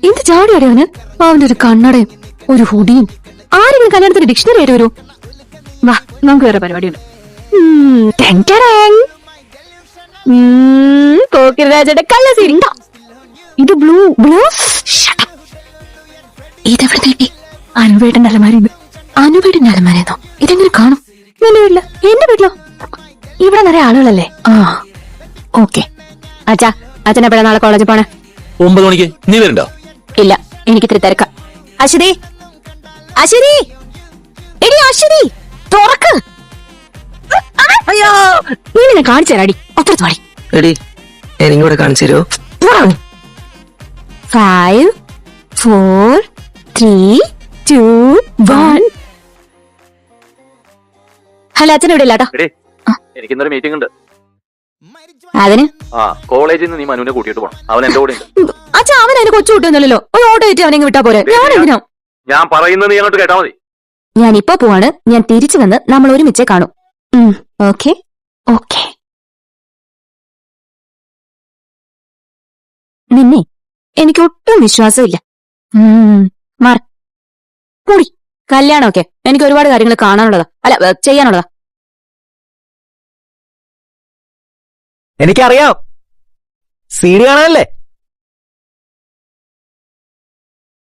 എന്ത് ചാടിയാടി അവന്റെ ഒരു കണ്ണടയും ഒരു ഹുഡിയും. ആരെങ്കിലും കല്യാണത്തിന് ഡിക്ഷണറി ആയിട്ട് വരൂ. വാ, നമുക്ക് വേറെ പരിപാടിയുണ്ട്. പോക്കിരാജയുടെ കള്ളസിരിണ്ടോ? ഇത് ബ്ലൂ ബ്ലൂ. ഇതെവിടെ കിട്ടി? അനുവേട്ടന്റെ അലമാരയുണ്ട്. അനുവേട്ടന്റെ അലമാരയെന്നോ? ഇതെങ്ങനെ കാണും? എന്റെ വീട്ടില്. എന്റെ വീട്ടിലോ? ഇവിടെ നിറയെ ആളുകളല്ലേ? ആ, ഓക്കെ. അച്ഛാ, അച്ഛനെപ്പോഴാ നാളെ കോളേജിൽ പോണേ? 9 മണിക്ക്. നീ വരണ്ടോ? ഇല്ല, എനിക്ക് ഇത്തിരി തിരക്കാം. അശ്വതി, അശ്വതി, എടി അശ്വതി, തുറക്ക്. അയ്യോ, നീ നിന്നെ കാണിച്ചു തരാടി. അപ്പുറത്ത് പാടി. എടി, എനിക്കൂടെ കാണിച്ചു തരുമോ? 5, 4, 3, 2, 1. ഹലോ, അച്ഛൻ ഇവിടെ ഇല്ലാട്ടോ. എനിക്ക് ഇന്നൊരു മീറ്റിംഗ് ഉണ്ട്. അതിന് കോളേജിൽ നിന്ന് നീ മനുവിനെ കൂട്ടിയിട്ട് പോണം. അവൻ എന്റെ കൂടെ ഉണ്ട്. അച്ഛാ, അവൻ അതിന് കൊച്ചു കൂട്ടുന്നല്ലോ. ഒരു ഓട്ടോ കയറ്റി അവനെ വിട്ടാ പോരെ. ഞാനെന്തിനാ? ഞാൻ പറയുന്നത് നീ അങ്ങോട്ട് കേട്ടാ മതി. ഞാൻ ഇപ്പൊ പോവാണ്. ഞാൻ തിരിച്ചു വന്ന് നമ്മൾ ഒരുമിച്ചേ കാണും. Okay okay. നിന്നെ എനിക്ക് ഒട്ടും വിശ്വാസമില്ല. കൂടി കല്യാണമൊക്കെ എനിക്ക് ഒരുപാട് കാര്യങ്ങൾ കാണാനുള്ളതാ, അല്ല ചെയ്യാനുള്ളതാ. എനിക്കറിയാം, സീഡി കാണാനല്ലേ?